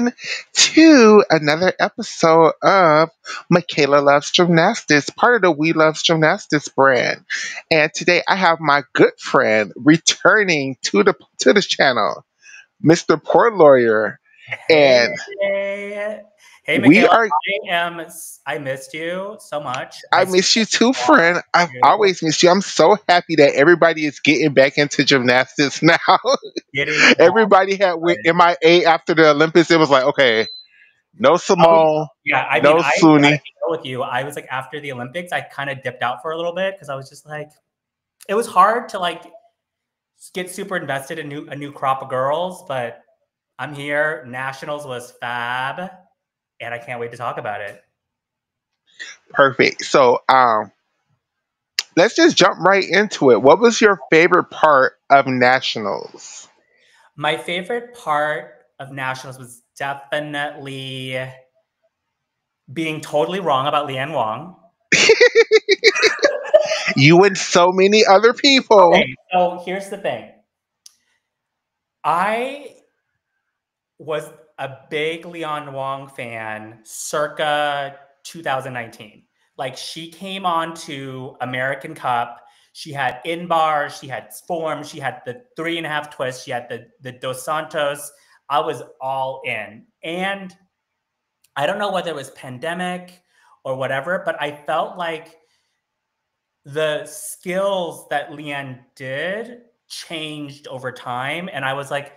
in to another episode of Michaela Loves Gymnastics, part of the We Love Gymnastics brand. And today I have my good friend returning to the channel, Mr. Poor Lawyer. Hey, And hey, we Michaela. are I missed you so much. I I see miss you too, friend. I've you always missed you. I'm so happy that everybody is getting back into gymnastics now. getting back. Everybody had went MIA after the Olympics. It was like, okay, no Oh, Simone, yeah. I mean, no I gotta Suni. be real with you. I was like, after the Olympics, I kind of dipped out for a little bit because I was just like, it was hard to like get super invested in a new crop of girls. But I'm here. Nationals was fab, and I can't wait to talk about it. Perfect. So let's just jump right into it. What was your favorite part of nationals? My favorite part of Nationals was definitely being totally wrong about Leanne Wong. You and so many other people. Okay, so here's the thing. I was a big Leanne Wong fan circa 2019. Like she came on to American Cup. She had in bars, she had form, she had the 3.5 twists, she had the Dos Santos. I was all in. And I don't know whether it was pandemic or whatever, but I felt like the skills that Leanne did changed over time. And I was like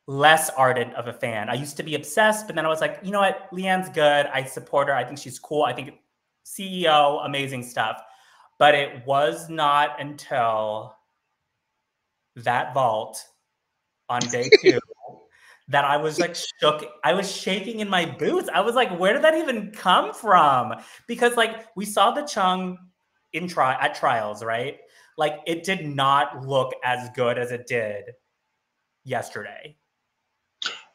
less ardent of a fan. I used to be obsessed, but then I was like, you know what? Leanne's good. I support her. I think she's cool. I think CEO, amazing stuff. But it was not until that vault on day 2 that I was like shook. I was shaking in my boots. I was like, where did that even come from? Because like we saw the Chung at trials, right? Like it did not look as good as it did yesterday.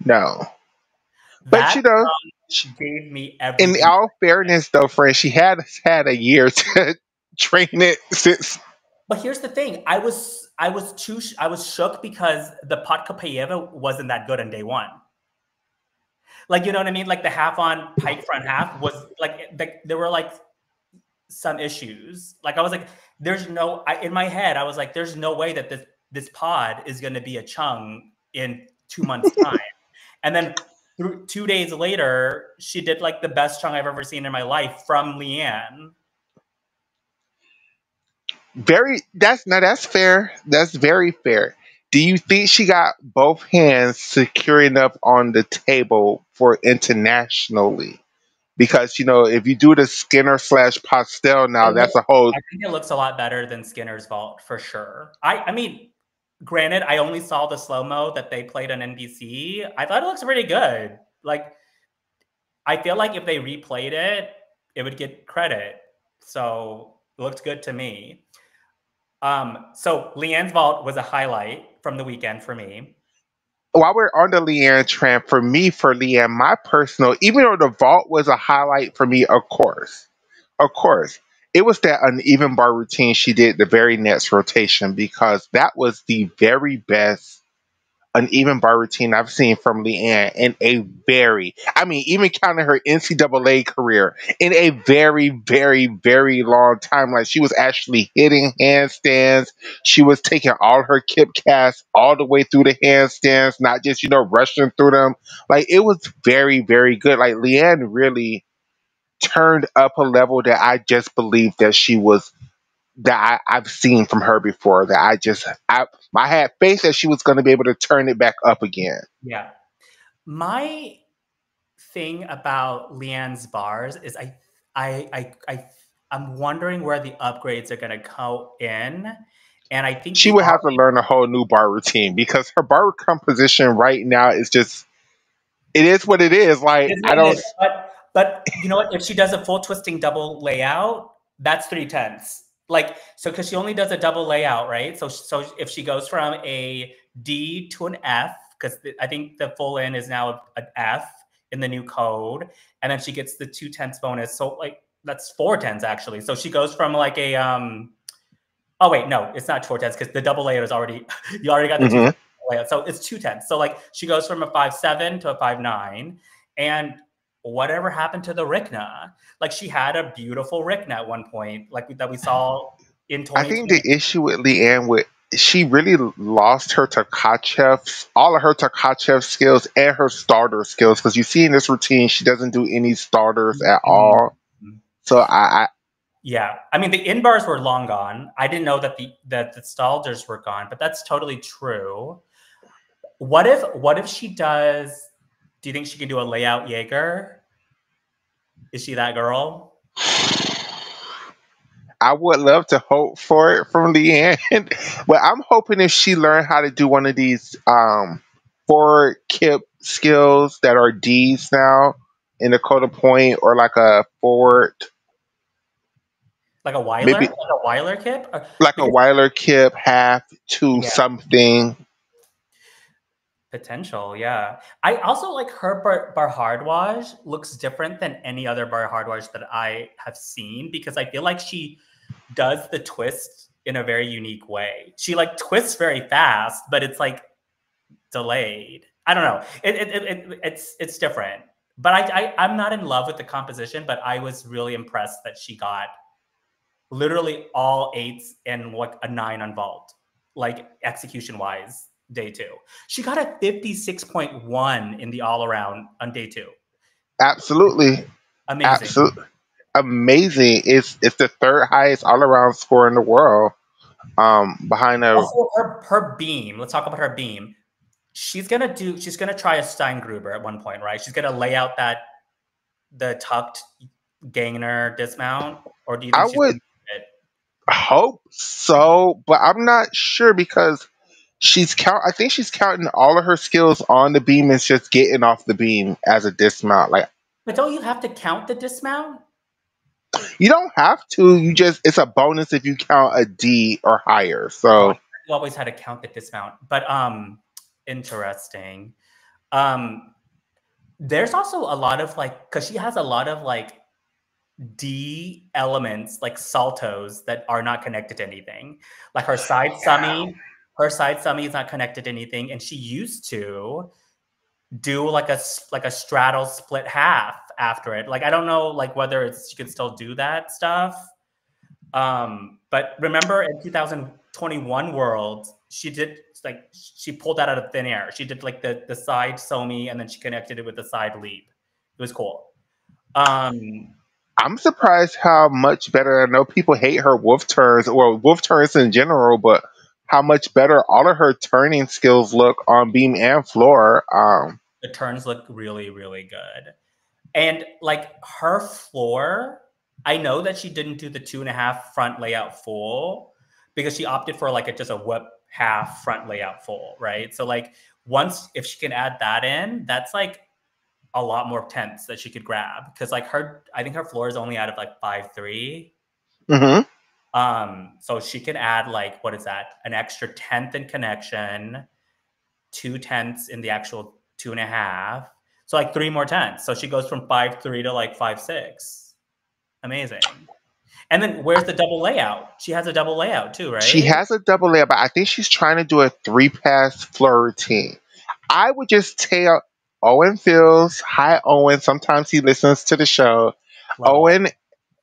No. But That gave me in everything. all fairness though, friend, she had a year to train it since. But here's the thing: I was shook because the Podkopayeva wasn't that good on day 1. Like, you know what I mean? Like the half on pike front half was like there were like some issues. Like I was like, there's no. In my head, I was like, there's no way that this pod is going to be a Chung in 2 months' time. And then 2 days later, she did like the best Chung I've ever seen in my life from Leanne. That's fair. That's very fair. Do you think she got both hands secure enough on the table for internationally? Because if you do the Skinner slash Pastel now, that's a whole. I think it looks a lot better than Skinner's vault for sure. I mean, granted, I only saw the slow-mo that they played on NBC. I thought it looks pretty good. Like, I feel like if they replayed it, it would get credit. So it looked good to me. So Leanne's vault was a highlight from the weekend for me. While we're on the Leanne trend, for Leanne, my personal, even though the vault was a highlight for me, of course, it was that uneven bar routine she did the very next rotation because that was the very best uneven bar routine I've seen from Leanne in even counting her NCAA career, in a very, very, very long time. Like she was actually hitting handstands. She was taking all her kip casts all the way through the handstands, not just, rushing through them. Like it was very, very good. Like Leanne really turned up a level that I just believed that I've seen from her before. I had faith that she was going to be able to turn it back up again. Yeah. My thing about Leanne's bars is I'm wondering where the upgrades are going to go in. And I think She would have to learn a whole new bar routine because her bar composition right now is just, it is what it is. Like, I don't. But you know what? If she does a full twisting double layout, that's 3/10. Like, so because she only does a double layout, right? So if she goes from a D to an F, because I think the full in is now an F in the new code, and then she gets the 2/10 bonus. So like that's 4/10 actually. So she goes from like a oh wait, no, it's not 4/10 because the double layout is already you already got the 2/10 layout. So it's 2/10. So like she goes from a 5'7" to a 5'9", and whatever happened to the Rikna? Like she had a beautiful Rikna at one point, like that we saw in I think the 2020. issue with Leanne with she really lost her Takachev, all of her Takachev skills and her starter skills because you see in this routine she doesn't do any starters at all. Mhm. So I Yeah, I mean the in bars were long gone. I didn't know that the Stalders were gone, but that's totally true. What if she does? Do you think she can do a layout Jaeger? Is she that girl? I would love to hope for it from Leanne, but I'm hoping if she learned how to do one of these forward kip skills that are D's now in the Dakota Point or like a forward, Like a Weiler? maybe Like a Weiler kip? like a Because Weiler kip half to yeah, something. potential, yeah. I also like her bar hardwaj looks different than any other bar hardwaj that I have seen because I feel like she does the twist in a very unique way. She like twists very fast, but it's like delayed. I don't know. It's different. But I'm not in love with the composition, but I was really impressed that she got literally all eights and like a nine on vault, like execution wise, day two. She got a 56.1 in the all around on day two. Absolutely, Amazing. absolutely amazing. It's the third highest all around score in the world. Behind a Also, her beam. Let's talk about her beam. She's gonna try a Steingruber at one point, right? She's gonna lay out the tucked gainer dismount, or do you I think she's would gonna do it? hope so, but I'm not sure because I think she's counting all of her skills on the beam and just getting off the beam as a dismount. Like But don't you have to count the dismount? you don't have to. You just it's a bonus if you count a D or higher. Oh, I So always had to count the dismount. But interesting. Um, there's also a lot of like because she has a lot of like D elements like saltos that are not connected to anything. Like yeah. her side summy is not connected to anything, and she used to do like a straddle split half after it. Like I don't know like whether it's she can still do that stuff. But remember in 2021 World, she did like she pulled that out of thin air. She did like the side somi and then she connected it with the side leap. It was cool. Um, I'm surprised how much better. I know people hate her wolf turns or wolf turns in general, but how much better all of her turning skills look on beam and floor. the turns look really, really good. And like her floor, I know that she didn't do the 2.5 front layout full because she opted for like just a whip half front layout full, right? So like once if she can add that in, that's like a lot more tenths that she could grab because like I think her floor is only out of like 5'3". hmm So she can add like what is that? An extra tenth in connection, 2 tenths in the actual 2.5. So like 3 more tenths. So she goes from 5'3" to like 5'6". Amazing. And then where's the double layout? She has a double layout too, She right? has a double layer, but I think she's trying to do a three pass floor routine. I would just tell Owen feels hi Owen. Sometimes he listens to the show. Love Owen. Owen,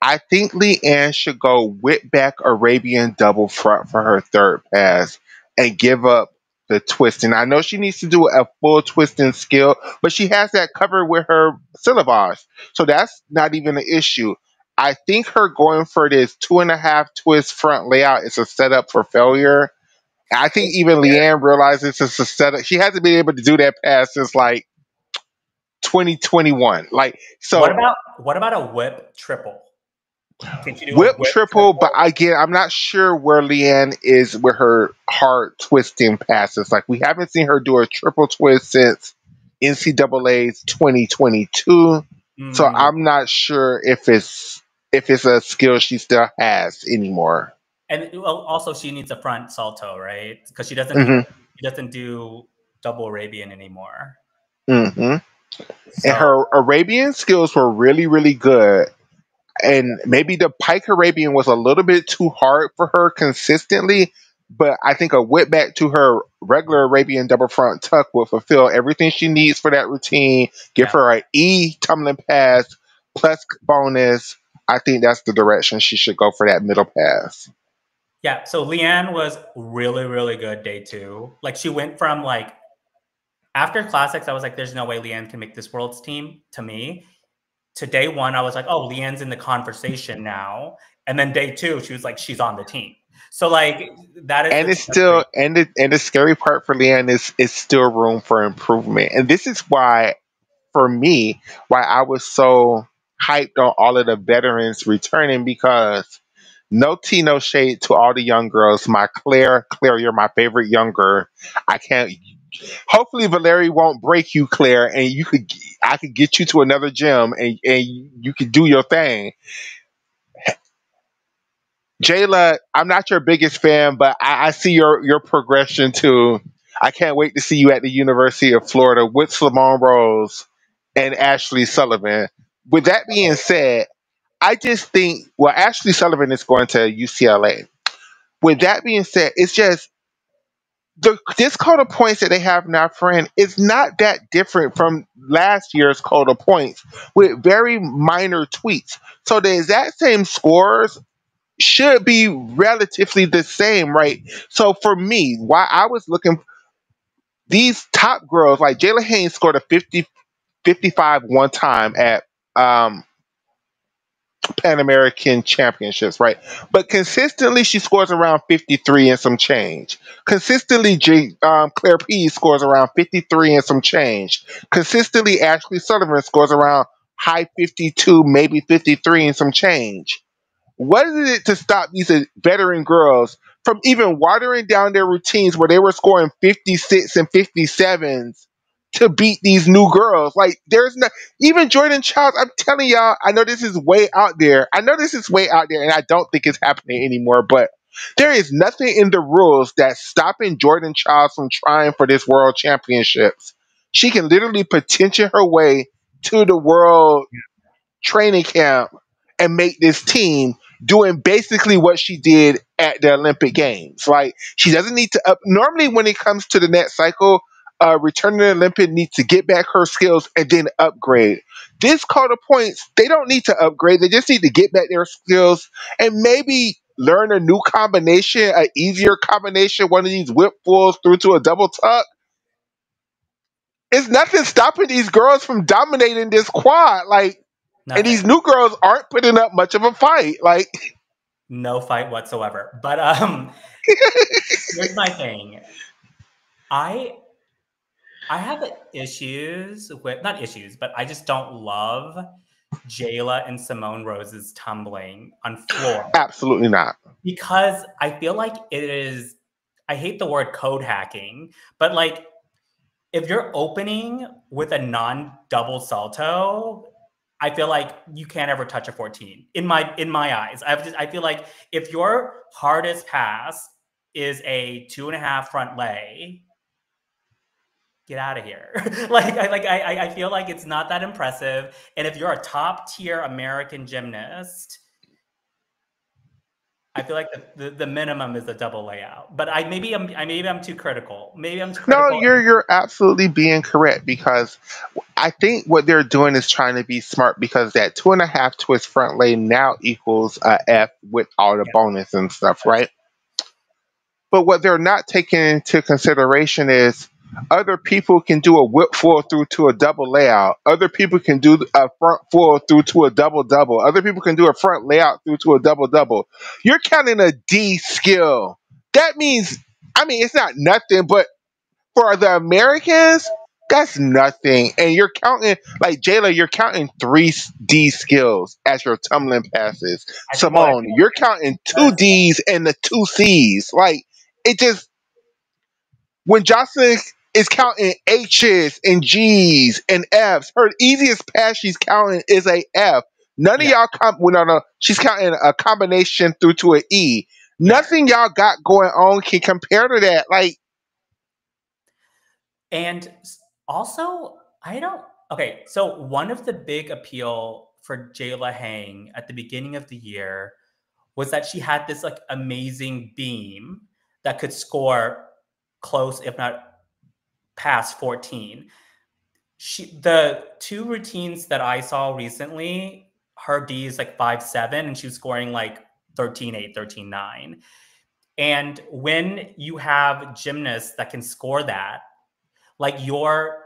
I think Leanne should go whip back Arabian double front for her third pass and give up the twisting. I know she needs to do a full twisting skill, but she has that covered with her syllabus. So that's not even an issue. I think her going for this 2.5 twist front layout is a setup for failure. I think even Leanne realizes it's a setup. She hasn't been able to do that pass since like 2021. Like What so about what about a whip triple? Can she do a whip whip triple, but triple? again, I'm not sure where Leanne is with her hard twisting passes. Like we haven't seen her do a triple twist since NCAA's 2022. So Mm. I'm not sure if it's a skill she still has anymore. And well, also she needs a front salto, right? Because hmm she doesn't do double Arabian anymore. hmm And So her Arabian skills were really, really good. And maybe the Pike Arabian was a little bit too hard for her consistently, but I think a whip back to her regular Arabian double front tuck will fulfill everything she needs for that routine. Give Yeah. her an E tumbling pass plus bonus. I think that's the direction she should go for that middle pass. Yeah. So Leanne was really, really good day two. Like she went from like after classics, I was like, there's no way Leanne can make this world's team to me. To day one, I was like, oh, Leanne's in the conversation now. And then day two, she was like, she's on the team. So like that is the And it's trajectory. still and the scary part for Leanne is still room for improvement. And this is why for me, why I was so hyped on all of the veterans returning because no tea, no shade to all the young girls. My Claire, you're my favorite young girl. I can't. Hopefully, Valerie won't break you, Claire, and I could get you to another gym and you could do your thing. Jayla, I'm not your biggest fan, but I see your progression too. I can't wait to see you at the University of Florida with Simone Rose and Ashley Sullivan. With that being said, I just think well, Ashley Sullivan is going to UCLA. With that being said, it's just this code of points that they have now, friend, is not that different from last year's code of points with very minor tweaks. So the exact same scores should be relatively the same, right? So for me, why I was looking these top girls like Jayla Haynes scored a 55 one time at um Pan American Championships, right? But consistently, she scores around 53 and some change. Consistently, Claire P scores around 53 and some change. Consistently, Ashley Sullivan scores around high 52, maybe 53 and some change. What is it to stop these veteran girls from even watering down their routines where they were scoring 56 and 57s to beat these new girls? Like, there's no, even Jordan Childs, I'm telling y'all, I know this is way out there. I know this is way out there, and I don't think it's happening anymore, but there is nothing in the rules that's stopping Jordan Childs from trying for this world championships. She can literally petition her way to the world training camp and make this team doing basically what she did at the Olympic Games. Like she doesn't need to up. Normally, when it comes to the net cycle, returning to the Olympic needs to get back her skills and then upgrade. This call of points, they don't need to upgrade. They just need to get back their skills and maybe learn a new combination, an easier combination, one of these whip pulls through to a double tuck. It's nothing stopping these girls from dominating this quad. Like and Nothing. these new girls aren't putting up much of a fight. Like, No fight whatsoever. But here's my thing. I I have issues with not issues, but I just don't love Jayla and Simone Rose's tumbling on floor absolutely not. because I feel like it is. I hate the word code hacking, but like if you're opening with a non-double salto, I feel like you can't ever touch a 14 in my eyes. I feel like if your hardest pass is a 2.5 front lay, get out of here. I feel like it's not that impressive. And if you're a top tier American gymnast, I feel like the minimum is a double layout. But maybe I'm too critical. Maybe I'm too No, critical. you're absolutely being correct because I think what they're doing is trying to be smart because that 2.5 twist front lane now equals a F with all the Yeah, bonus and stuff, that's right? But what they're not taking into consideration is other people can do a whip full through to a double layout. Other people can do a front full through to a double double. Other people can do a front layout through to a double double. You're counting a D skill. That means, I mean, it's not nothing, but for the Americans, that's nothing. And you're counting, like Jayla, you're counting three D skills as your tumbling passes. I think what Simone, you're counting two does, Ds and the two Cs. Like, it just, when Jocelyn is counting H's and G's and F's, her easiest pass she's counting is a F. None of yeah, y'all well, no, she's counting a combination through to an E. yeah. Nothing y'all got going on can compare to that. Like, And also, I don't. Okay, so one of the big appeal for Jayla Hang at the beginning of the year was that she had this like amazing beam that could score close, if not past 14. The two routines that I saw recently, her D is like 5'7", and she was scoring like 13.8, 13.9. And when you have gymnasts that can score that, like your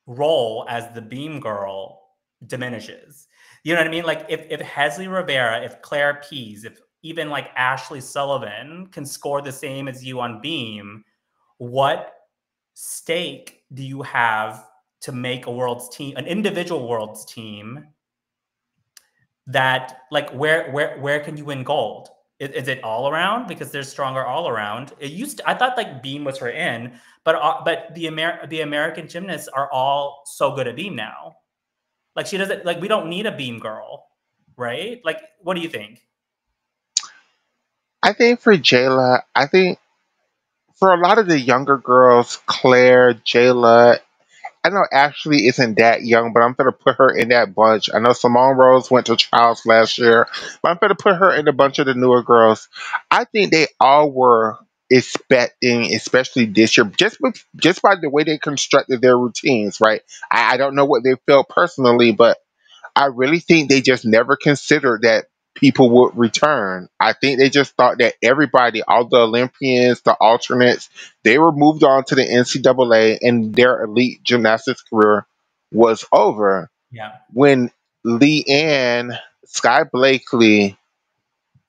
role as the beam girl diminishes. You know what I mean? Like if Hesley Rivera, if Claire Pease, if even like Ashley Sullivan can score the same as you on beam, what stake do you have to make a world's team, an individual world's team, that like where can you win gold? Is it all around because there's stronger all around? It used to, I thought like beam was her in, but the American gymnasts are all so good at beam now. Like she doesn't, like we don't need a beam girl, right? Like what do you think? I think for Jayla, I think for a lot of the younger girls, Claire, Jayla, I know Ashley isn't that young, but I'm going to put her in that bunch. I know Simone Rose went to trials last year, but I'm going to put her in a bunch of the newer girls. I think they all were expecting, especially this year, just by the way they constructed their routines, right? I don't know what they felt personally, but I really think they just never considered that people would return. I think they just thought that everybody, all the Olympians, the alternates, they were moved on to the NCAA and their elite gymnastics career was over. Yeah, When Leanne, Sky Blakely,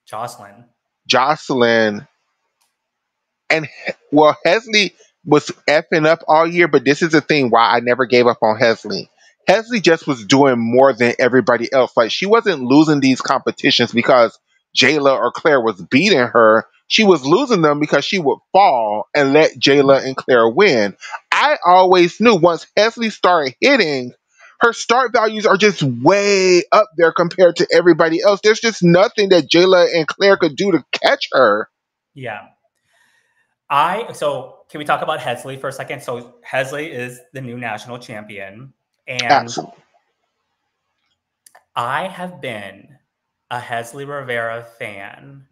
Jocelyn. Jocelyn, and well, Hesley was effing up all year, but this is the thing why I never gave up on Hesley. Hesley just was doing more than everybody else. Like she wasn't losing these competitions because Jayla or Claire was beating her. She was losing them because she would fall and let Jayla and Claire win. I always knew once Hesley started hitting, her start values are just way up there compared to everybody else. There's just nothing that Jayla and Claire could do to catch her. Yeah. So can we talk about Hesley for a second? So Hesley is the new national champion, and Absolutely. I have been a Hesley Rivera fan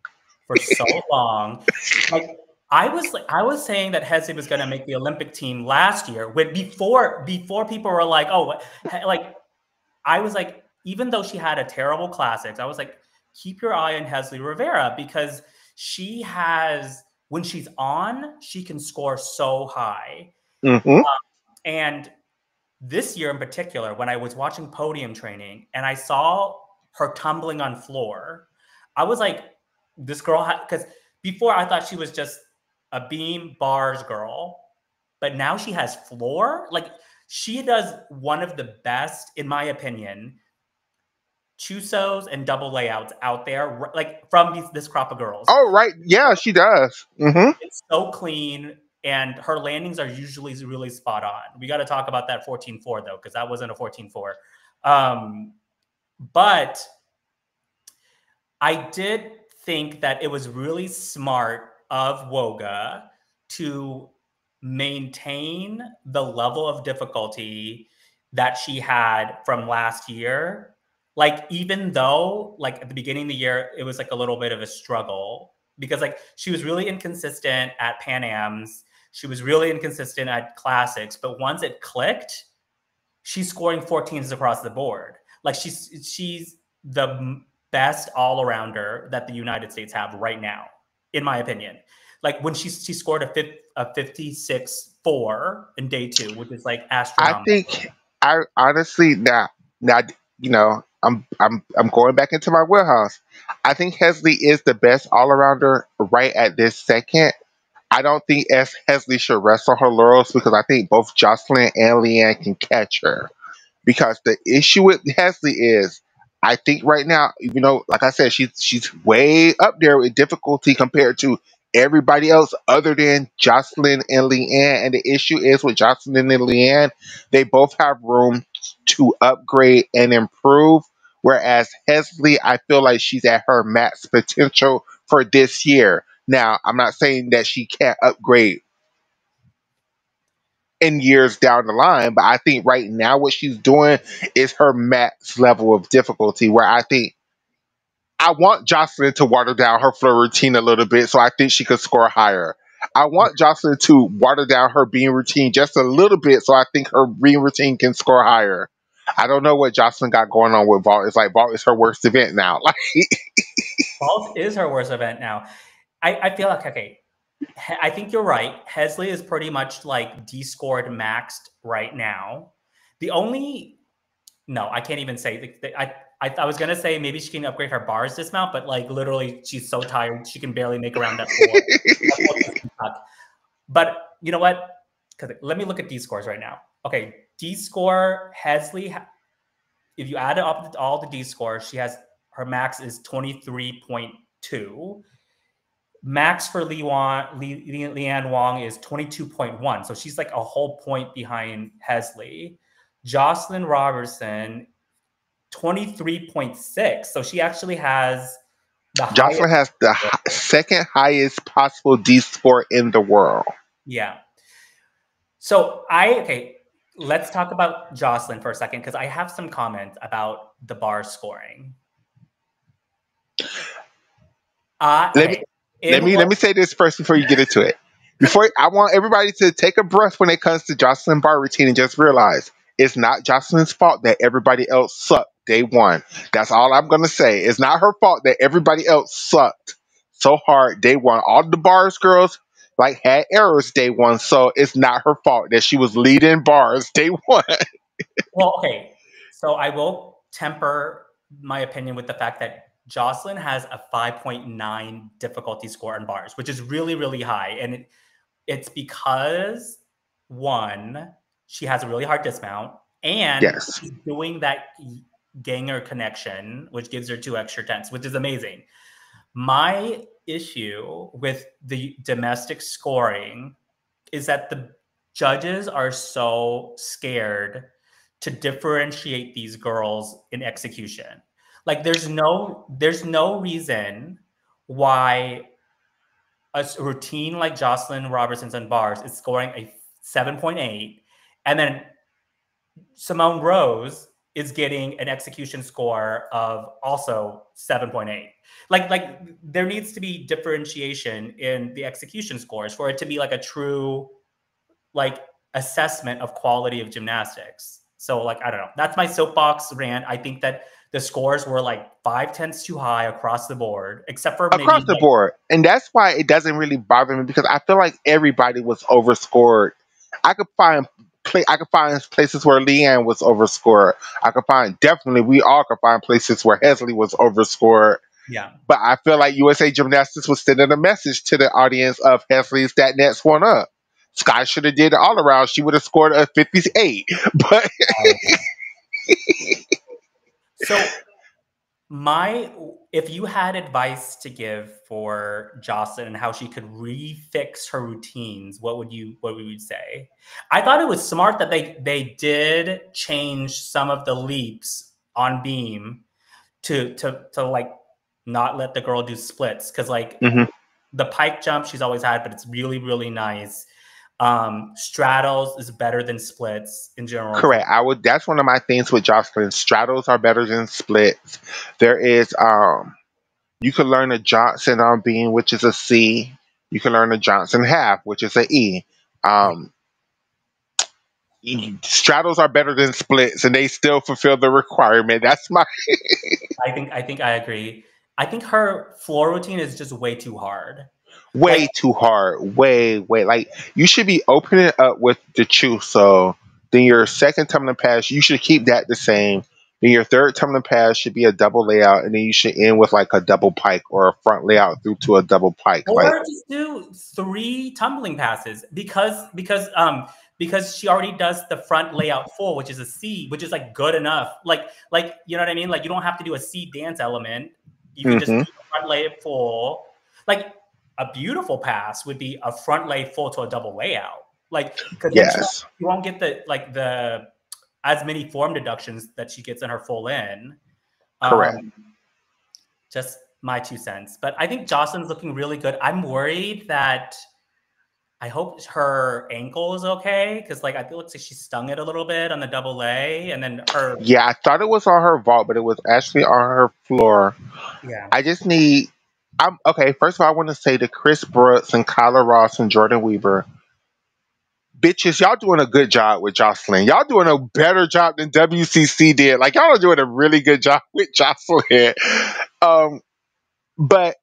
for so long. Like I was saying that Hesley was going to make the Olympic team last year when before people were like, "Oh, like I was like, even though she had a terrible classics, I was like, keep your eye on Hesley Rivera because she has when she's on, she can score so high. Hmm. And this year in particular, when I was watching podium training and I saw her tumbling on floor, I was like, this girl, because before I thought she was just a beam bars girl, but now she has floor. Like she does one of the best, in my opinion, Chusos and double layouts out there, like from this crop of girls. Oh, right. Yeah, she does. Hmm. It's so clean, and her landings are usually really spot on. We got to talk about that 14.4 though, because that wasn't a 14.4. But I did think that it was really smart of Woga to maintain the level of difficulty that she had from last year. Like, even though, like, at the beginning of the year, it was like a little bit of a struggle because, like, she was really inconsistent at Pan Am's. She was really inconsistent at classics. But once it clicked, she's scoring 14s across the board. Like she's the best all arounder that the United States have right now, in my opinion. Like when she scored a 56.4 in day two, which is like I astronomical. think I honestly now I'm going back into my wheelhouse. I think Hesley is the best all arounder right at this second. I don't think Hesley should rest on her laurels because I think both Jocelyn and Leanne can catch her. Because the issue with Hesley is, I think right now, like I said, she's way up there with difficulty compared to everybody else other than Jocelyn and Leanne. And the issue is with Jocelyn and Leanne, they both have room to upgrade and improve. Whereas Hesley, I feel like she's at her max potential for this year. Now, I'm not saying that she can't upgrade in years down the line. But I think right now what she's doing is her max level of difficulty. Where I think I want Jocelyn to water down her flow routine a little bit, so I think she could score higher. I want Jocelyn to water down her being routine just a little bit, so I think her being routine can score higher. I don't know what Jocelyn got going on with Vault. It's like Vault is her worst event now. Like, Vault is her worst event now. I feel like, okay, I think you're right. Hesley is pretty much like D-scored maxed right now. The only no, I can't even say. I was gonna say maybe she can upgrade her bars dismount, but like literally, she's so tired she can barely make around that four. But you know what? Because let me look at D scores right now. Okay, D score Hesley. If you add up all the D scores, she has her max is 23.2. Max for Leanne Wong is 22.1. So she's like a whole point behind Hesley. Jocelyn Robertson 23.6. So she actually has the highest. Jocelyn has the second highest possible D score in the world. Yeah. So okay, let's talk about Jocelyn for a second because I have some comments about the bar scoring. Okay. Let me say this first before you get into it. I want everybody to take a breath when it comes to Jocelyn bar routine and just realize it's not Jocelyn's fault that everybody else sucked day one. That's all I'm gonna say. It's not her fault that everybody else sucked so hard day one. All the bars girls like had errors day one, so it's not her fault that she was leading bars day one. Well, okay. So I will temper my opinion with the fact that Jocelyn has a 5.9 difficulty score on bars, which is really, really high. And it's because, one, she has a really hard dismount, and Yes. she's doing that ganger connection, which gives her 2 extra tenths, which is amazing. My issue with the domestic scoring is that the judges are so scared to differentiate these girls in execution. Like there's no reason why a routine like Jocelyn Robertson's on bars is scoring a 7.8, and then Simone Rose is getting an execution score of also 7.8. Like there needs to be differentiation in the execution scores for it to be like a true like assessment of quality of gymnastics. So like I don't know. That's my soapbox rant. I think that the scores were like 5/10 too high across the board, except for maybe Across the board. And that's why it doesn't really bother me because I feel like everybody was overscored. I could find I could find places where Leanne was overscored. I could find definitely we all could find places where Hesley was overscored. yeah. But I feel like USA Gymnastics was sending a message to the audience of Hesley's that next one up. Sky should have did it all around. She would have scored a 58. But So if you had advice to give for Jocelyn and how she could refix her routines, what would you say? I thought it was smart that they did change some of the leaps on beam to like not let the girl do splits because like the pike jump she's always had, but it's really, really nice. Straddles is better than splits in general. correct. That's one of my things with Jocelyn. Straddles are better than splits. There is you can learn a Johnson on beam, which is a C. You can learn a Johnson half, which is a E. Um, Straddles are better than splits, and they still fulfill the requirement. That's my I think I agree. I think her floor routine is just way too hard. way Like too hard. Way. Like you should be opening it up with the truth. So then your second tumbling pass, you should keep that the same. Then your third tumbling pass should be a double layout, and then you should end with like a double pike or a front layout through to a double pike. Like or just do 3 tumbling passes because she already does the front layout full, which is a C, which is like good enough. Like you know what I mean? Like you don't have to do a C dance element. You can just do the front lay full. Like a beautiful pass would be a front lay full to a double layout. Like because yes, you won't get the as many form deductions that she gets in her full in. correct. Just my 2 cents. But I think Jocelyn's looking really good. I'm worried that I hope her ankle is okay because like I feel like she stung it a little bit on the double A, and then her. Yeah, I thought it was on her vault, but it was actually on her floor. Yeah. I just need I'm okay. First of all, I want to say to Chris Brooks and Kyla Ross and Jordan Weaver, bitches, y'all doing a good job with Jocelyn. Y'all doing a better job than WCC did. Like y'all are doing a really good job with Jocelyn. Um, but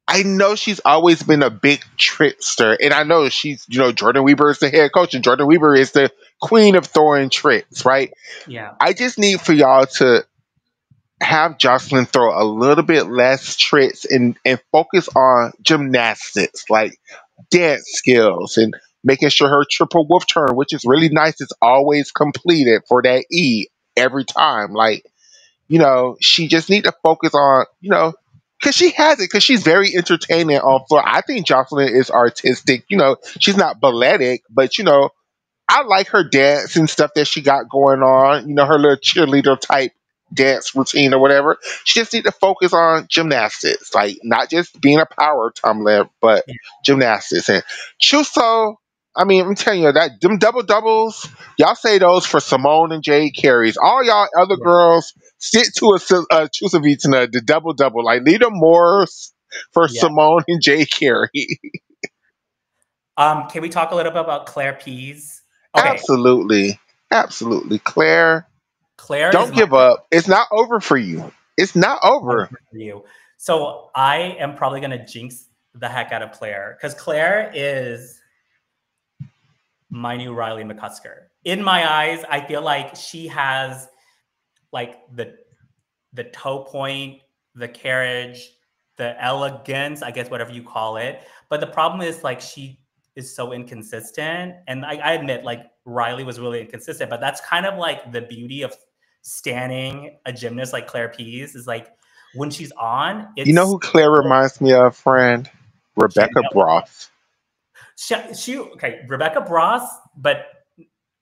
I know she's always been a big trickster, and I know she's, Jordan Weaver is the head coach, and Jordan Weaver is the queen of throwing tricks, right? Yeah. I just need for y'all to have Jocelyn throw a little bit less tricks and focus on gymnastics, like dance skills and making sure her triple wolf turn, which is really nice, is always completed for that E every time. Like, she just need to focus on, because she has it, because she's very entertaining on floor. I think Jocelyn is artistic. She's not balletic, but I like her dance and stuff that she got going on. Her little cheerleader type dance routine or whatever. She just need to focus on gymnastics, like not just being a power tumbler, but Yeah. gymnastics. And Chuso, I mean, I'm telling you that them double doubles, y'all say those for Simone and Jade carries. All y'all other Yeah. girls stick to a Chusovitana, the double double. Like leave them more for Yeah. Simone and Jade carry. Can we talk a little bit about Claire Pease? Okay, Absolutely, absolutely, Claire. Claire is Don't my give up. It's not over for you. It's not over. favorite for you. So I am probably gonna jinx the heck out of Claire because Claire is my new Riley McCusker. In my eyes, I feel like she has like the toe point, the carriage, the elegance, I guess whatever you call it. But the problem is like she is so inconsistent. And I admit like Riley was really inconsistent, but that's kind of like the beauty of standing a gymnast like Claire Pease is like when she's on, You know it's who Claire reminds me of, friend? Shannon Rebecca Miller. Broth. She okay, Rebecca Bross, but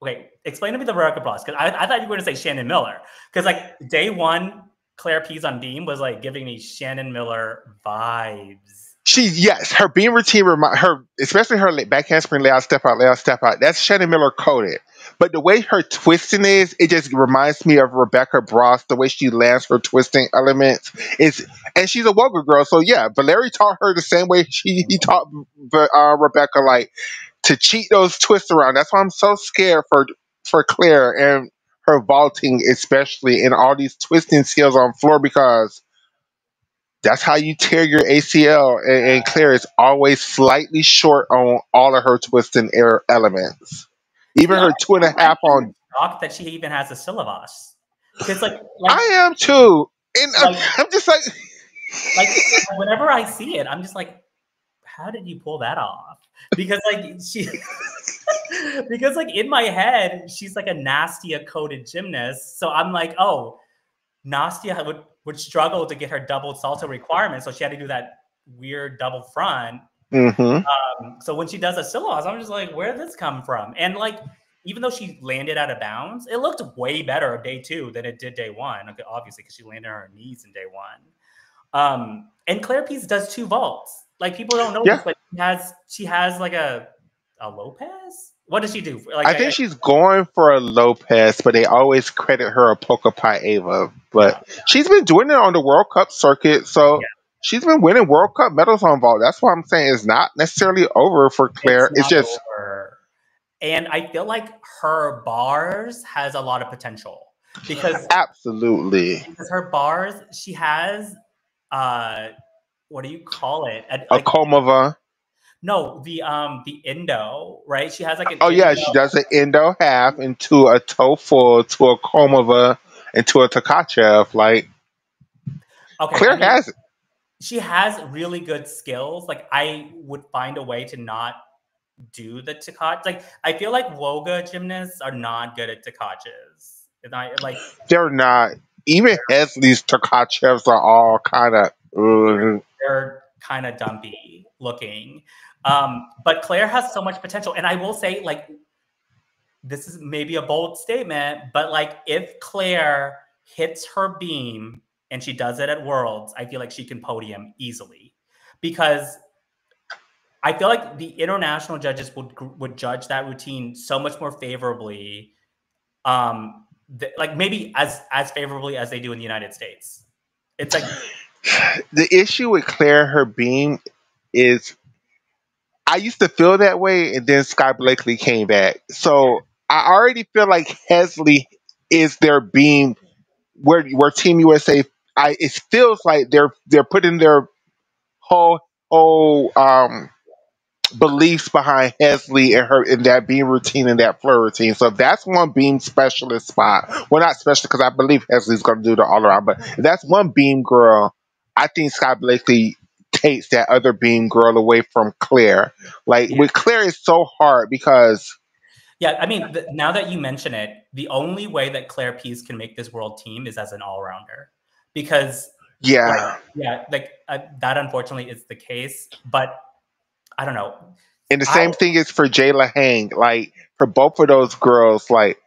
okay, explain to me the Rebecca Bross because I thought you were going to say Shannon Miller because like day one, Claire Pease on Beam was like giving me Shannon Miller vibes. Yes, her beam routine remind her, especially her back handspring layout, step out, layout, step out. That's Shannon Miller coded. But the way her twisting is, it just reminds me of Rebecca Broth. The way she lands her twisting elements is, and she's a Woga girl, so yeah. Valeri taught her the same way he taught Rebecca, like to cheat those twists around. That's why I'm so scared for Claire and her vaulting, especially in all these twisting skills on floor, because that's how you tear your ACL. And Claire is always slightly short on all of her twisting air elements. To be Even her honest, two and a I'm half on. shocked that she even has a syllabus because like I am too, and I'm, like I'm just like, like whenever I see it, I'm just like, how did you pull that off? Because like she because like in my head, she's like a Nastia coded gymnast. So I'm like, oh, Nastia would struggle to get her double salto requirement. So she had to do that weird double front. hmm So when she does a syllabus, I'm just like, where did this come from? And like, even though she landed out of bounds, it looked way better day two than it did day one. Okay, obviously, because she landed on her knees in day one. And Claire Pease does two vaults. Like people don't know yeah. this, but she has like a Lopez. What does she do? I think she's going for a Lopez, but they always credit her a Poker Pie Ava. Yeah, But she's been doing it on the World Cup circuit, so yeah, she's been winning World Cup medals on vault. That's why I'm saying it's not necessarily over for it's Claire. It's not just over. And I feel like her bars has a lot of potential because absolutely her bars, she has uh what do you call it? a Like Komova. no, the Indo, right? She has like an Oh yeah, Indo. she does an endo half into a TOEFL to a Komova into a Takachev. Like Okay, I Claire mean, has it. she has really good skills. Like I would find a way to not do the Takach. Like I feel like Woga gymnasts are not good at Takaches. And I like They're not. Even Hesley's Takachevs are all kind of. they're kind of dumpy looking. But Claire has so much potential. And I will say, like, this is maybe a bold statement, but like if Claire hits her beam and she does it at Worlds, I feel like she can podium easily because I feel like the international judges would judge that routine so much more favorably, like maybe as favorably as they do in the United States. It's like The issue with Claire her beam is I used to feel that way, and then Sky Blakely came back. So I already feel like Hesley is their beam where Team USA. It feels like they're putting their whole beliefs behind Hesley and her in that beam routine and that flow routine. So that's one beam specialist spot. Well, not special because I believe Hesley's going to do the all around, but if that's one beam girl. I think Scott Blakely takes that other beam girl away from Claire. Like Yeah. with Claire, it's so hard because Yeah, I mean, now that you mention it, the only way that Claire Pease can make this world team is as an all-rounder, because, like, yeah. yeah, like that unfortunately is the case. But I don't know. And the I same thing is for Jayla Hang. Like for both of those girls, like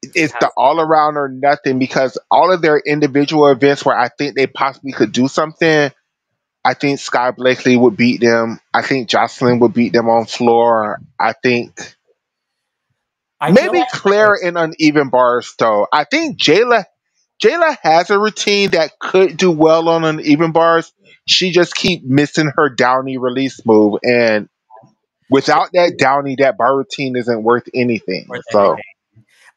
it it's has the all around or nothing because all of their individual events where I think they possibly could do something, I think Sky Blakely would beat them. I think Jocelyn would beat them on floor. I think I feel maybe like Claire in uneven bars though. I think Jayla has a routine that could do well on uneven bars. She just keep missing her Downey release move, and without that Downey, that bar routine isn't worth anything. worth So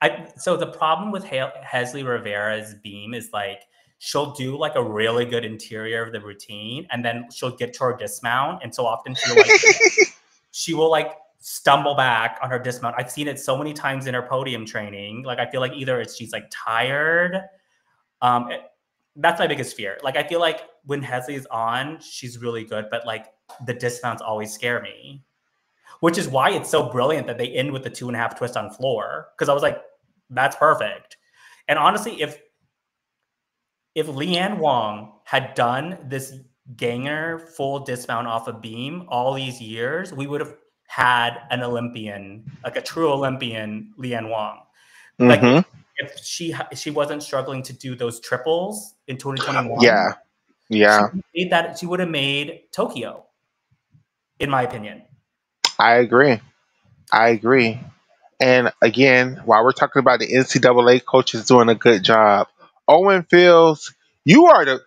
anything. So the problem with Hesley Rivera's beam is like she'll do like a really good interior of the routine, and then she'll get to her dismount, and so often she will like stumble back on her dismount. I've seen it so many times in her podium training. Like I feel like either it's she's like tired. Um, it- that's my biggest fear. Like I feel like when Hesley is on, she's really good, but like the dismounts always scare me, which is why it's so brilliant that they end with the 2.5 twist on floor. Because I was like, that's perfect. And honestly, if Leanne Wong had done this ganger full dismount off a beam all these years, we would have had an Olympian, like a true Olympian, Leanne Wong. Like hmm if she wasn't struggling to do those triples in 2021, yeah, yeah, she would have made Tokyo, in my opinion. I agree. I agree. And again, while we're talking about the NCAA coaches doing a good job, Owen Fields, you are the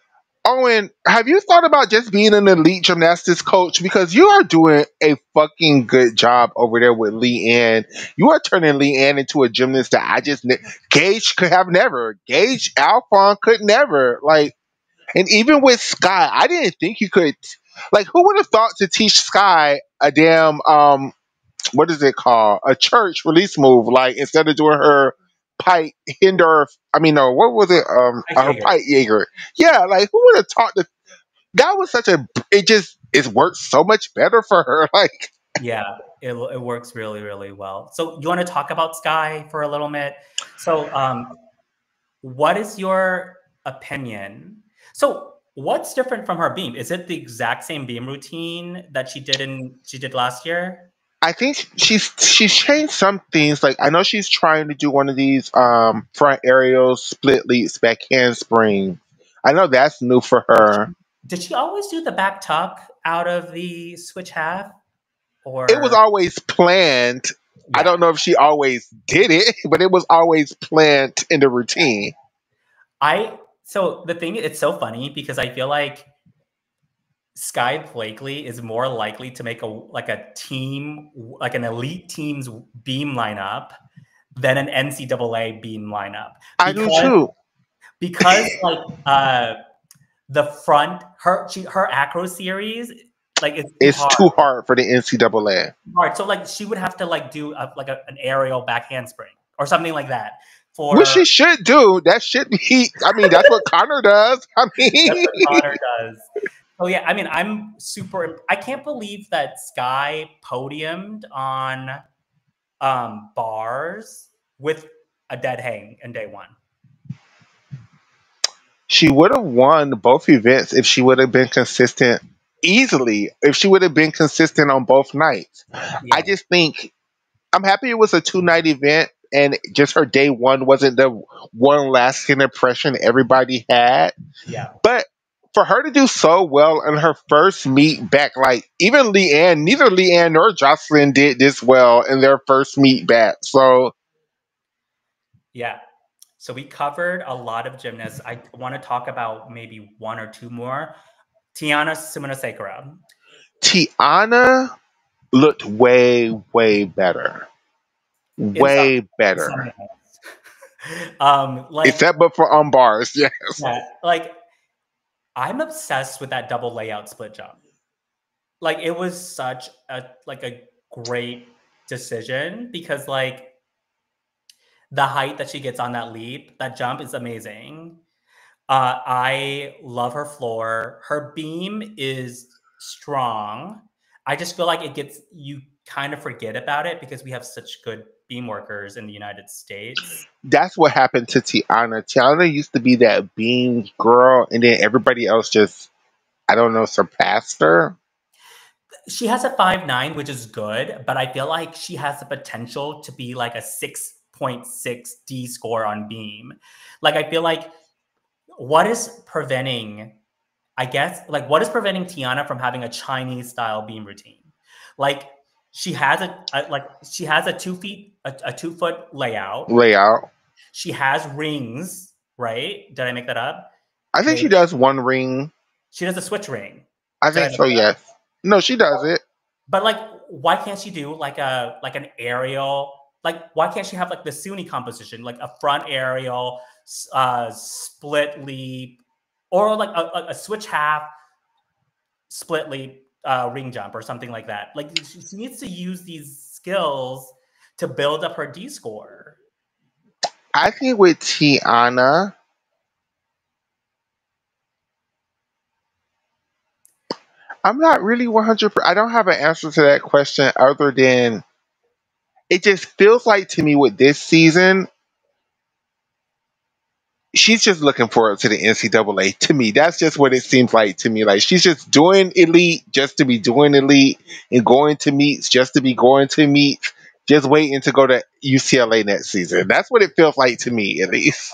Owen. Have you thought about just being an elite gymnastics coach because you are doing a fucking good job over there with Leanne. You are turning Leanne into a gymnast that Gage could have never. Gage Alphon could never like. And even with Sky, I didn't think you could. Like, who would have thought to teach Sky a damn what is it called? A church release move, like instead of doing her pipe hinder. I mean, no, what was it? Her Jaeger. pipe Jaeger. Yeah, like who would have taught the? That was such a. It worked so much better for her. Like Yeah, it works really, really well. So you want to talk about Sky for a little bit? So what is your opinion? So what's different from her beam? Is it the exact same beam routine that she did last year? I think she's changed some things. Like I know she's trying to do one of these front aerial split leaps back handspring. I know that's new for her. Did she always do the back tuck out of the switch half? It was Or always planned. I yeah, don't know if she always did it, but it was always planned in the routine. I so the thing it's so funny because I feel like Sky Blakely is more likely to make a team like an elite team's beam lineup than an NCAA beam lineup I do because too. like the front her acro series like it's too It's hard. too hard for the NCAA. So like she would have to like do an aerial back handspring or something like that Which for she should do. That should be. I mean, that's what Connor does. I that's mean, what Connor does. Oh yeah, I mean, I can't believe that Sky podiumed on bars with a dead hang in day one. she would have won both events if she would have been consistent easily. If she would have been consistent on both nights, I Yeah, just think I'm happy it was a 2 night event and just her day one wasn't the one lasting impression everybody had. yeah, But for her to do so well in her first meet back, like even Leanne, neither Leanne nor Jocelyn did this well in their first meet back. So yeah. So we covered a lot of gymnasts. I want to talk about maybe one or two more. Tiana Suminasekara. Tiana looked way, way better. In some Way in some better. moments. Except but for on bars, yes. Yeah, like I'm obsessed with that double layout split jump. Like it was such a great decision because like the height that she gets on that leap, that jump is amazing. I love her floor. Her beam is strong. I just feel like it gets you kind of forget about it because we have such good beam workers in the United States. That's what happened to Tiana. Tiana used to be that beam girl, and then everybody else just, I don't know, surpassed her. She has a 5'9", which is good, but I feel like she has the potential to be like a 6.6 D score on beam. Like I feel like what is preventing, I guess, like what is preventing Tiana from having a Chinese style beam routine? Like she has she has a 2 feet a 2 foot layout. Layout. She has rings, right? Did I make that up? I think she Maybe does one ring. she does a switch ring. I Did I think make so, that yes. No, she does up? it. But like, why can't she do like an aerial? Like, why can't she have like the Sunni composition, like a front aerial, split leap, or like a switch half split leap ring jump or something like that? Like, she needs to use these skills to build up her D score. I think with Tiana, I'm not really 100%. I don't have an answer to that question other than it just feels like to me with this season, she's just looking forward to the NCAA. To me, that's just what it seems like to me. Like she's just doing elite just to be doing elite and going to meets just to be going to meets, just waiting to go to UCLA next season. That's what it feels like to me, at least.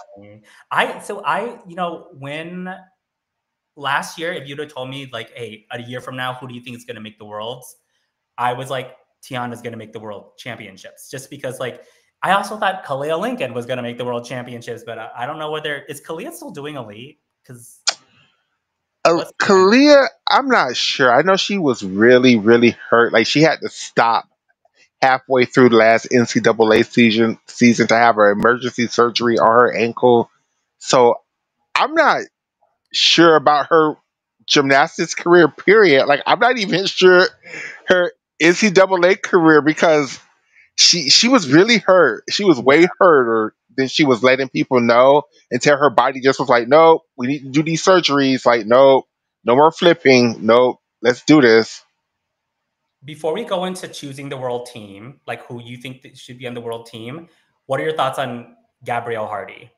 When last year, if you'd have told me like, hey, a year from now, who do you think is going to make the worlds? I was like, Tiana's going to make the world championships just because like I also thought Kalia Lincoln was going to make the world championships, but I don't know whether is Kalia still doing elite because what's going Kalia, I'm not sure. I know she was really, really hurt. Like she had to stop halfway through the last NCAA season to have her emergency surgery on her ankle. So I'm not sure about her gymnastics career. Period. Like I'm not even sure her NCAA career because she was really hurt. She was on? way hurter than she was letting people know until her body just was like, nope, we need to do these surgeries. Like, nope, no more flipping. Nope, let's do this. Before we go into choosing the world team, like who you think that should be on the world team, what are your thoughts on Gabrielle Hardy?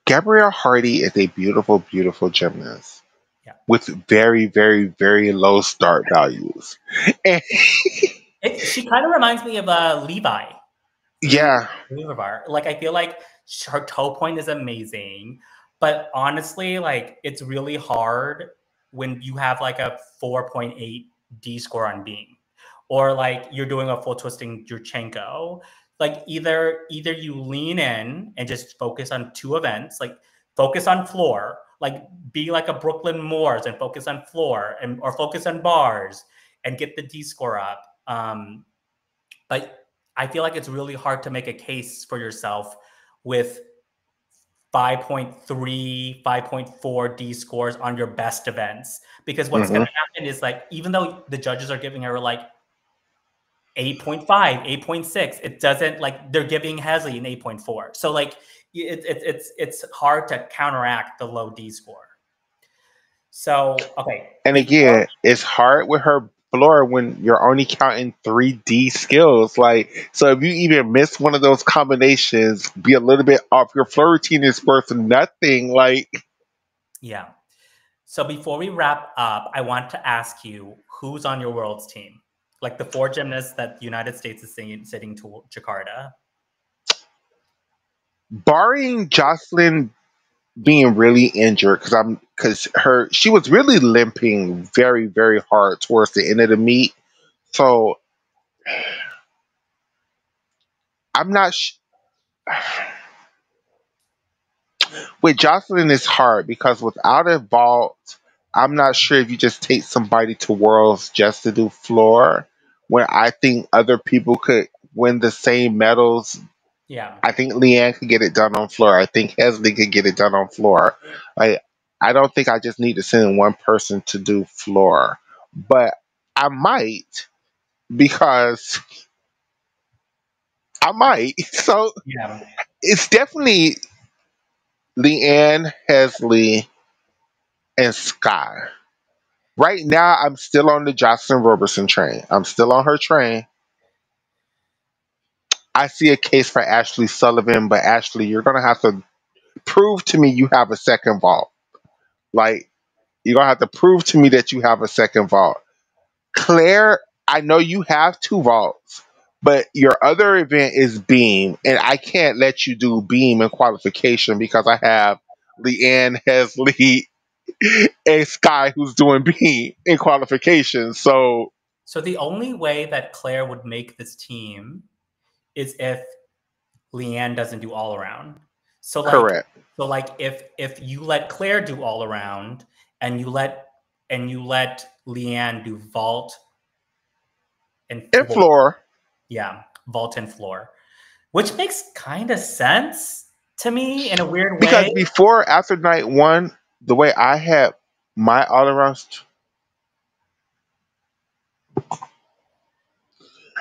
Gabrielle Hardy is a beautiful, beautiful gymnast Yeah. with very, very, very low start values. And She kind of reminds me of Levi. yeah, Levar. Like I feel like her toe point is amazing, but honestly, like it's really hard when you have like a 4.8 D score on beam, or like you're doing a full twisting Jurchenko. Like either you lean in and just focus on two events, like focus on floor, like be like a Brooklyn Moors and focus on floor and or focus on bars and get the D score up. But I feel like it's really hard to make a case for yourself with 5.3, 5.4 D scores on your best events. Because what's going hmm to happen is like, even though the judges are giving her like 8.5, 8.6, it doesn't like they're giving Hesley an 8.4. So like it's hard to counteract the low D score. So okay, and before again, it's hard with her floor when you're only counting 3D skills. Like, so if you even miss one of those combinations, be a little bit off. Your floor routine is worth nothing. Like, yeah. So before we wrap up, I want to ask you who's on your world's team? Like the four gymnasts that the United States is sitting to Jakarta. barring Jocelyn being really injured, because her she was really limping very, very hard towards the end of the meet. So I'm not. With Jocelyn, it's hard because without a vault, I'm not sure if you just take somebody to Worlds just to do floor. When I think other people could win the same medals, Yeah. I think Leanne could get it done on floor. I think Hesley could get it done on floor. I I don't think I just need to send one person to do floor, but I might because I might. So Yeah. it's definitely Leanne, Hesley, and Sky. Right now, I'm still on the Jocelyn Robertson train. I'm still on her train. I see a case for Ashley Sullivan, but Ashley, you're gonna have to prove to me you have a second vault. Like you're gonna have to prove to me that you have a second vault. Claire, I know you have two vaults, but your other event is Beam, and I can't let you do Beam in qualification because I have Leanne Hesley and Sky who's doing Beam in qualification. So So the only way that Claire would make this team is if Leanne doesn't do all around. So like correct. if you let Claire do all around and you let Leanne do vault and And floor. floor, Yeah, vault and floor. Which makes kind of sense to me in a weird way. because before after night one, the way I had my all around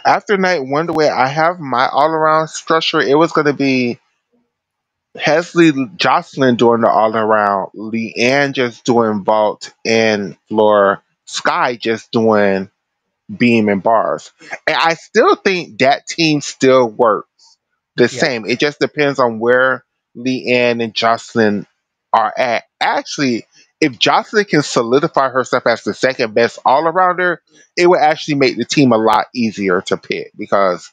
after night one, the way I have my all around structure, it was going to be Hesley Jocelyn doing the all around, Leanne just doing vault and floor, Sky just doing beam and bars. And I still think that team still works the Yeah. same. It just depends on where Leanne and Jocelyn are at. Actually, if Jocelyn can solidify herself as the second best all arounder, it would actually make the team a lot easier to pick because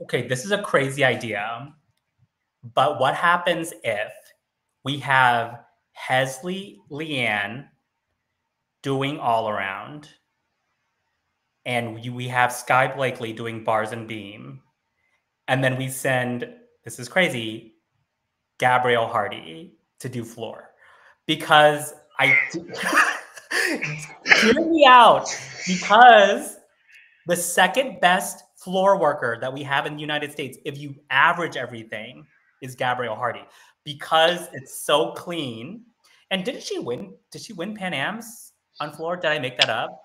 Okay, this is a crazy idea. But what happens if we have Hesley Leanne doing all around, and we have Sky Blakely doing bars and beam, and then we send, this is crazy, Gabrielle Hardy to do floor? Because hear me out, because the second best floor worker that we have in the United States, if you average everything, is Gabrielle Hardy because it's so clean. And didn't she win? Did she win Pan Am's on floor? Did I make that up?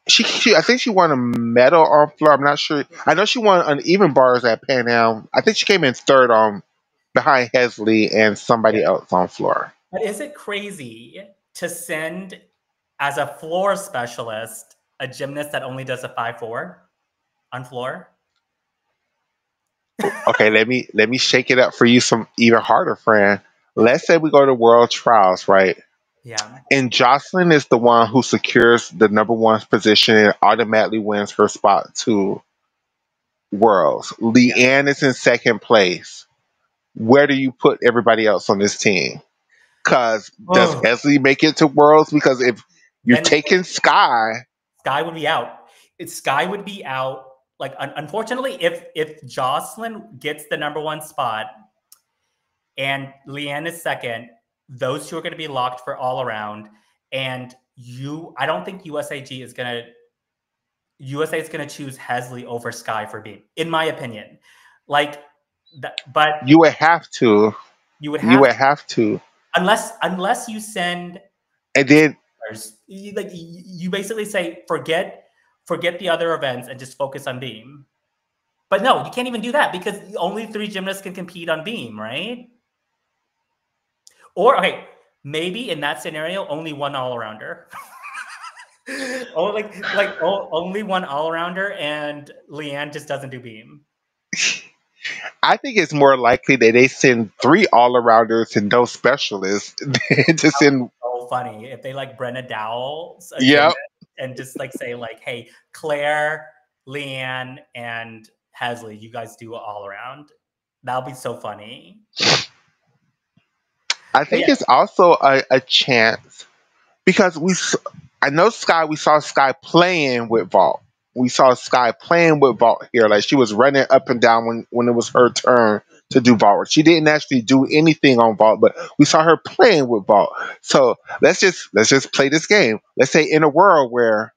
she I think she won a medal on floor. I'm not sure. I know she won uneven bars at Pan Am. I think she came in third on behind Hesley and Yeah. somebody else on floor. But is it crazy to send as a floor specialist a gymnast that only does a 5-4 on floor? Okay, let me shake it up for you some even harder, friend. Let's say we go to World Trials, right? Yeah. And Jocelyn is the one who secures the number one position and automatically wins her spot to Worlds. Yeah. Leanne is in second place. Where do you put everybody else on this team? Because does Oh, Hesley make it to Worlds? Because if you're then taking Sky, Sky would be out. Sky would be out. Like unfortunately, if Jocelyn gets the number one spot and Leanne is second, those two are going to be locked for all around. And I don't think USA is gonna choose Hesley over Sky for beam, in my opinion. Like that, but you would have to. you would You have would to, have to. unless you send And then you basically say forget the other events and just focus on beam. But no, you can't even do that because only 3 gymnasts can compete on beam, right? Or okay, maybe in that scenario, only one all arounder. Oh, only one all arounder, and Leanne just doesn't do beam. I think it's more likely that they send three all arounders and no specialists than to send. So funny if they like Brenna Dowell's a gymnast Yep. and just like say like, hey, Claire, Leanne, and Hesley, you guys do all around. That'll be so funny. I But think yeah, it's also a chance because I know Sky. We saw Sky playing with Vault. We saw Sky playing with Vault here. Like she was running up and down when it was her turn to do vault. She didn't actually do anything on vault, but we saw her playing with vault. So let's just play this game. Let's say in a world where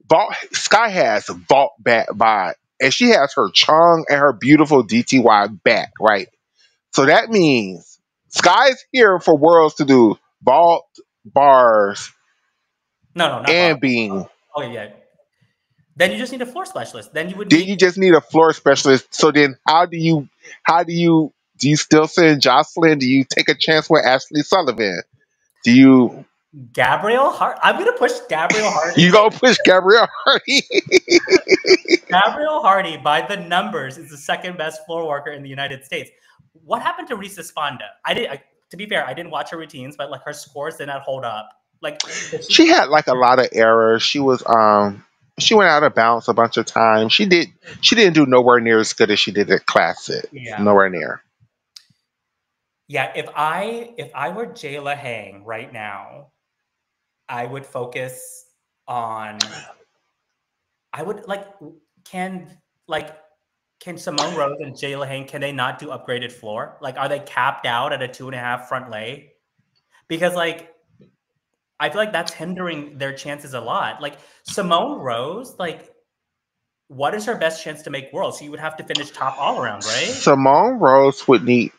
vault Sky has vault back by, and she has her Chung and her beautiful DTY back, right? So that means Sky's here for worlds to do vault, bars, No, not bar. and being. Oh yeah. Then you just need a floor specialist. Then you would Then need you just need a floor specialist. So then how do you still send Jocelyn? Do you take a chance with Ashley Sullivan? Do you Gabrielle Hart. I'm gonna push Gabrielle you Hardy. gonna push Gabrielle Hardy? Gabrielle Hardy, by the numbers, is the second best floor worker in the United States. What happened to Risa Sponda? To be fair, I didn't watch her routines, but like her scores did not hold up. Like, She had like a lot of errors. She went out of bounds a bunch of times. She didn't do nowhere near as good as she did at Classic. yeah, Nowhere near. yeah. If I were Jayla Hang right now, I would focus on. I would like can like can Simone Rose and Jayla Hang, can they not do upgraded floor? Like, are they capped out at a 2.5 front lay? Because like I feel like that's hindering their chances a lot. Like Simone Rose, like what is her best chance to make worlds? So you would have to finish top all around, right? Simone Rose would need,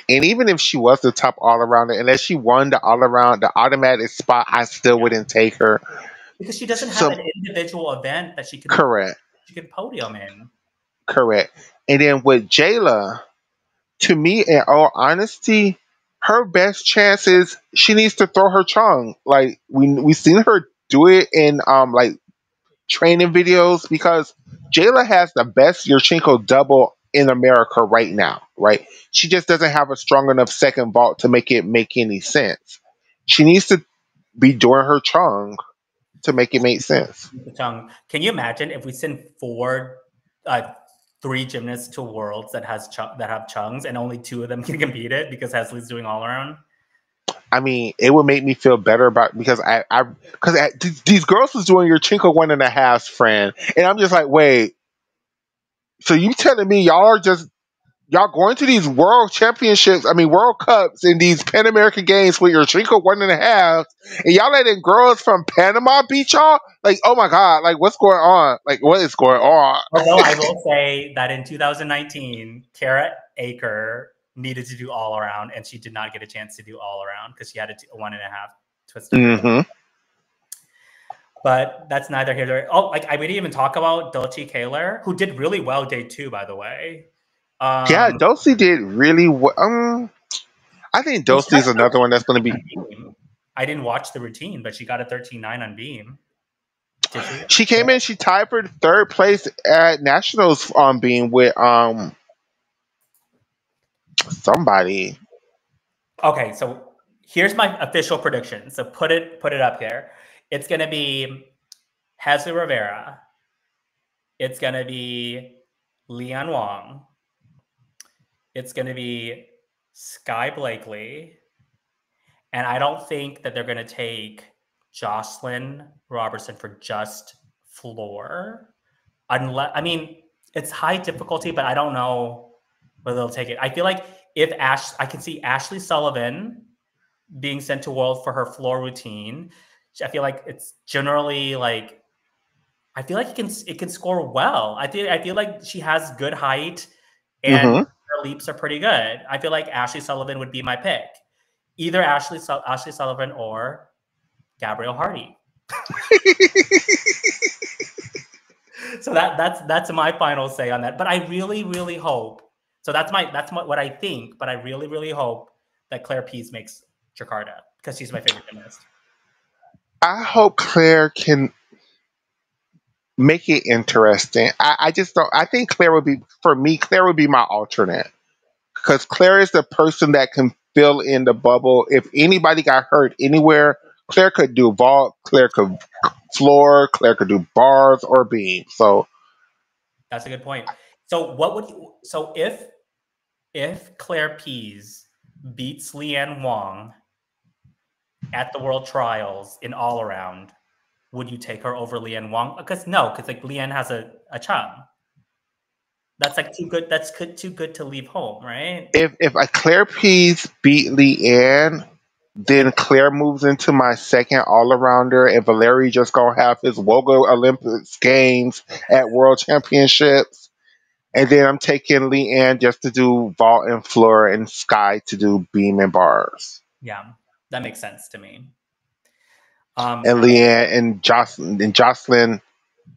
and even if she was the top all arounder, unless she won the all around, the automatic spot, I still Yeah. wouldn't take her. Because she doesn't have So an individual event that correct, she could podium in. correct. And then with Jayla, to me, in all honesty, her best chance is she needs to throw her Chung. Like we seen her do it in like training videos, because Jayla has the best Yurchenko double in America right now, right? She just doesn't have a strong enough second vault to make it make any sense. She needs to be doing her Chung to make it make sense. The Chung. Can you imagine if we send uh, three gymnasts to Worlds that have Chungs and only two of them can compete it because Hesley's doing all around? I mean, it would make me feel better about, because these girls was doing your Chinko 1.5 friend, and I'm just like, wait, so you telling me y'all going to these world championships, I mean world cups and these Pan American games with your Trinko 1.5, and y'all letting girls from Panama beat y'all? Like, oh my god, like what's going on? Like what is going on? Although I will say that in 2019, Kara Aker needed to do all around, and she did not get a chance to do all around because she had a 1.5 twister. Mm-hmm. But that's neither here nor. Oh, like I didn't even talk about Dulce Kaler, who did really well day 2, by the way. Yeah, Dulcie did really well. I think Dulcie is another one that's going to be. I didn't watch the routine, but she got a 13.9 on beam. Did she? She came in. She tied for third place at nationals on being with somebody. Okay, so here's my official prediction. So put it up there. It's gonna be Hezzy Rivera. It's gonna be Leon Wong. It's gonna be Sky Blakely. And I don't think that they're gonna take Jocelyn Robertson for just floor. Unless, I mean, it's high difficulty, but I don't know whether they'll take it. I feel like I can see Ashley Sullivan being sent to World for her floor routine. I feel like it's generally like, I feel like it can score well. I feel like she has good height and Mm-hmm. her leaps are pretty good. I feel like Ashley Sullivan would be my pick. Either Ashley Sullivan or Gabrielle Hardy. So that's my final say on that. But I really, really hope. So that's what I think. But I really, really hope that Claire Pease makes Jakarta because she's my favorite gymnast. I hope Claire can make it interesting. I just don't. I think Claire would be, for me. Claire would be my alternate, because Claire is the person that can fill in the bubble. If anybody got hurt anywhere, Claire could do vault. Claire could floor. Claire could do bars or beam. So That's a good point. So what would you? So if Claire Pease beats Leanne Wong at the World Trials in all around, would you take her over Leanne Wong? Because like Leanne has a chum. That's like too good. That's good, too good to leave home, right? If a Claire Pease beat Leanne, then Claire moves into my second all arounder, and Valeri just gonna have his Wogo Olympics games at World Championships. And then I'm taking Leanne just to do vault and floor, and Sky to do beam and bars. Yeah, that makes sense to me. And Leanne and Jocelyn,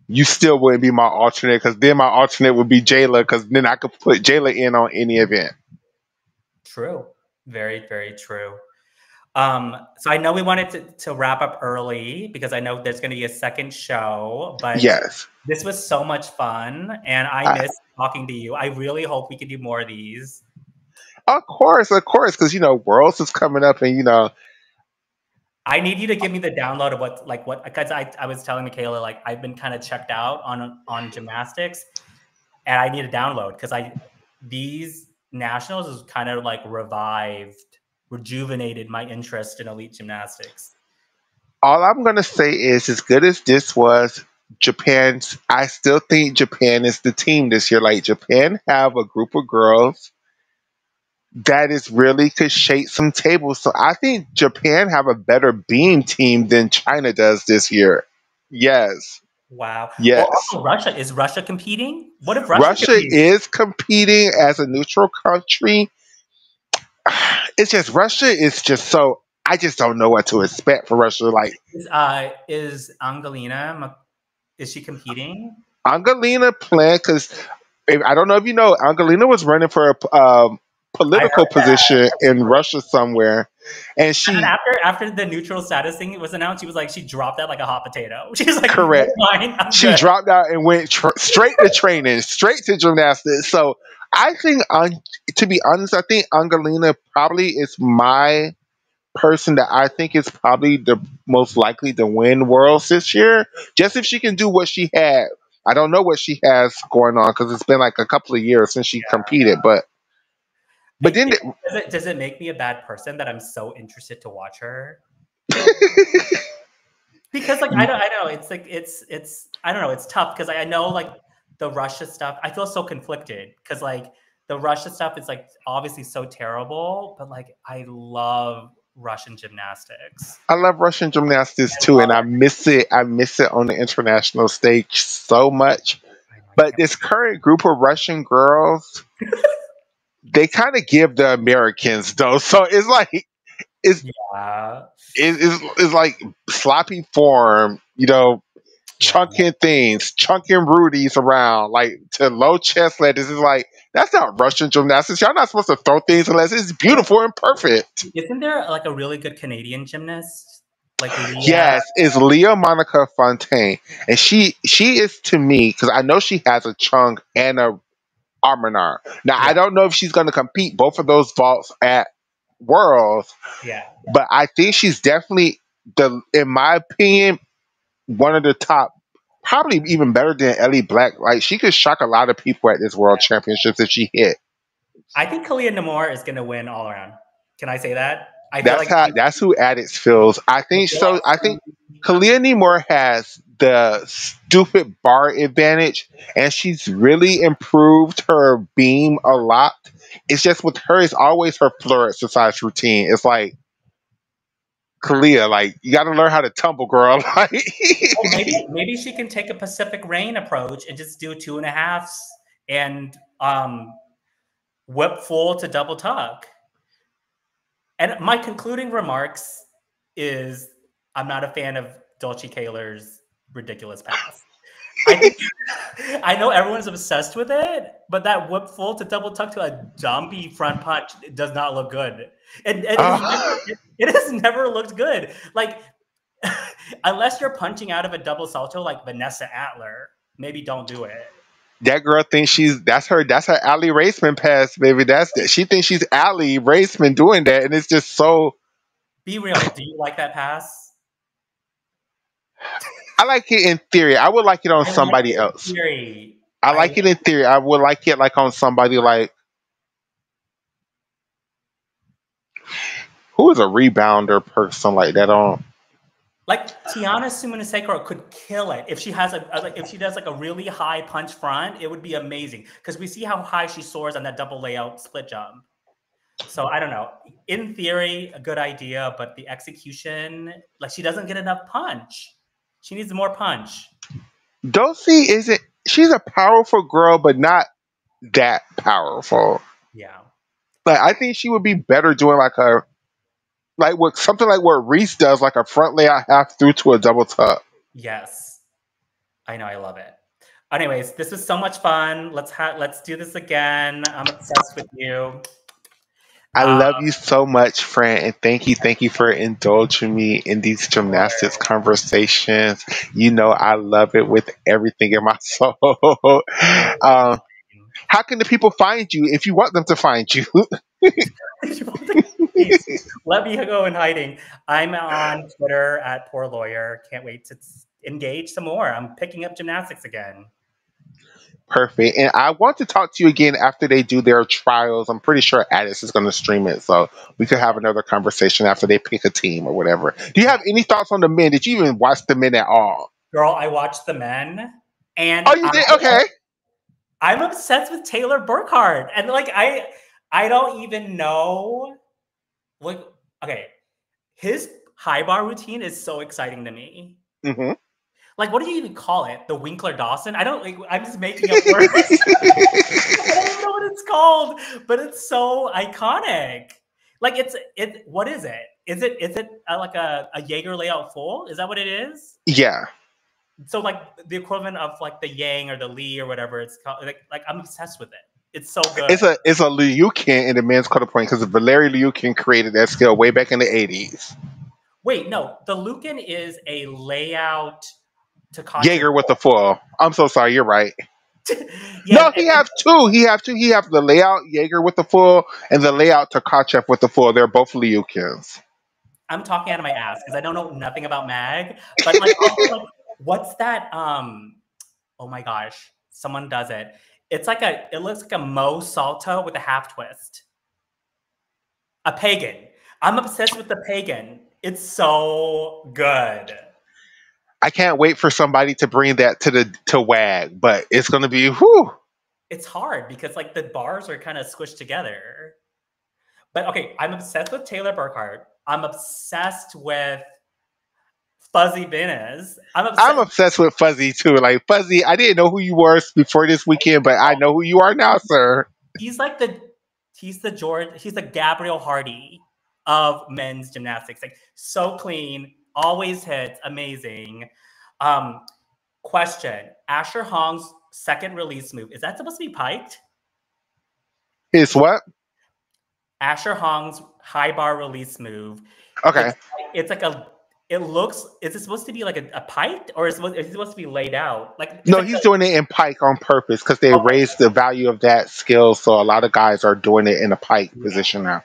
you still wouldn't be my alternate because then my alternate would be Jayla because then I could put Jayla in on any event. True. Very, very true. So I know we wanted to wrap up early because I know there's going to be a second show, but Yes. this was so much fun and I I, miss talking to you. I really hope we can do more of these. of course, because Worlds is coming up, and I need you to give me the download of what because I was telling Michaela like I've been kind of checked out on gymnastics and I need a download because these nationals is kind of like rejuvenated my interest in elite gymnastics. all I'm gonna say is, as good as this was, Japan's. I still think Japan is the team this year. Like Japan have a group of girls that is really could shake some tables. So I think Japan have a better beam team than China does this year. Yes, Wow. Well, yes. also Russia is Russia competing? What if Russia Russia competes? is competing as a neutral country. It's just Russia is just so. I just don't know what to expect for Russia. Like Is Angelina is she competing? Angelina playing because I don't know if you know, Angelina was running for a I political heard that. position in Russia somewhere, and And then she after the neutral status thing was announced, she was like she dropped that like a hot potato. She's like, never correct. mind, I'm She good. dropped out and went straight to training, straight to gymnastics. So I think, to be honest, I think Angelina probably is my person that I think is probably the most likely to win Worlds this year. Just if she can do what she had. I don't know what she has going on because it's been like a couple of years since she competed, but then Does it make me a bad person that I'm so interested to watch her? Because like I know it's like it's I don't know, it's tough because I know like the Russia stuff. I feel so conflicted because like the Russia stuff is like obviously so terrible, but like I love Russian gymnastics. I love Russian gymnastics I too, love and I miss it. I miss it on the international stage so much. it. I know I But can't. this current group of Russian girls, they kind of give the Americans though. So it's like it's Yeah, it's like sloppy form, yeah. chunking things, chunking Rudies around, like to low chest letters. It's like that's not Russian gymnastics. Y'all not supposed to throw things unless it's beautiful and perfect. Isn't there like a really good Canadian gymnast like Leah? Yes, is Leah Monica Fontaine, and she is to me because I know she has a Chung and a Arminar. Now I Yeah, don't know if she's going to compete both of those vaults at Worlds, yeah. but I think she's definitely in my opinion, one of the top. Probably even better than Ellie Black. Like she could shock a lot of people at this World Championships if she hit. I think Kalia Namor is going to win all around. Can I say that? I feel That's like how. That's who Addix feels. I I think feel so. I think like Kalia Nemore has the stupid bar advantage, and she's really improved her beam a lot. It's just with her, it's always her floor exercise routine. It's like Kalia, like you got to learn how to tumble, girl. Like well, maybe she can take a Pacific Rain approach and just do 2.5s and whip full to double tuck. And my concluding remarks is I'm not a fan of Dulce Kaler's ridiculous pass. I think I know everyone's obsessed with it, but that whip full to double tuck to a dumpy front punch does not look good. uh, It has never looked good. Like unless you're punching out of a double salto like Vanessa Atler, maybe don't do it. that girl thinks that's her Ali Raceman pass, baby. She thinks she's Ali Raceman doing that, and it's just so. Be real. Do you like that pass? I like it in theory. I would like it on I like somebody it in else. theory. I like it in theory. I would like it like on somebody like who is a rebounder person like that on. Like Tiana Suminiseko could kill it if she has if she does like a really high punch front. It would be amazing because we see how high she soars on that double layout split jump. So I don't know. In theory, a good idea, but the execution, like she doesn't get enough punch. She needs more punch. Dulcie isn't. She's a powerful girl, but not that powerful. Yeah. Like I think she would be better doing like what something like what Reese does, like a front layout half through to a double tuck. Yes. I know. I love it. Anyways, this was so much fun. Let's do this again. I'm obsessed with you. I Um, love you so much, friend, and thank you for indulging me in these gymnastics conversations. You know I love it with everything in my soul. um, how can the people find you if you want them to find you? Let me go in hiding. I'm on Twitter at Poor Lawyer. Can't wait to engage some more. I'm picking up gymnastics again. Perfect. And I want to talk to you again after they do their trials. I'm pretty sure Addis is going to stream it, so we could have another conversation after they pick a team or whatever. Do you have any thoughts on the men? Did you even watch the men at all? Girl, I watched the men, and Oh, you did? Okay. I'm obsessed with Taylor Burkhart, and like I don't even know. Like, okay, his high bar routine is so exciting to me. Hmm. Like, what do you even call it? The Winkler Dawson? I don't like. I'm just making up words. I don't even know what it's called, but it's so iconic. Like, it. What is it? Is it like a Jaeger layout full? Is that what it is? Yeah. So like the equivalent of like the Yang or the Lee or whatever it's called. Like I'm obsessed with it. It's so good. It's a Liukin in the men's quarter point because Valery Liukin created that skill way back in the 80s. Wait, no, the Lucan is a layout to Kachev. Jaeger with the full. I'm so sorry. You're right. Yeah, No, he have two. He have the layout Jaeger with the full and the layout Takachev with the full. They're both Liukins. I'm talking out of my ass because I don't know nothing about Mag. But like, also, like, what's that? Oh my gosh, someone does it. It's like it looks like a Mo Salto with a half twist. A pagan. I'm obsessed with the pagan. It's so good. I can't wait for somebody to bring that to WAG, but it's gonna be whew. It's hard because like the bars are kind of squished together. But okay, I'm obsessed with Taylor Burkhart. I'm obsessed with Fuzzy Venus. I'm obsessed with Fuzzy too. Like Fuzzy, I didn't know who you were before this weekend, but I know who you are now, sir. He's like he's the Gabriel Hardy of men's gymnastics. Like so clean, always hits, amazing. Question: Asher Hong's second release move, is that supposed to be piked? It's what? Asher Hong's high bar release move. Okay. It's like it looks, is it supposed to be like a pike or is it supposed to be laid out? Like it's No, like he's doing it in pike on purpose because they okay. raised the value of that skill. So a lot of guys are doing it in a pike position now.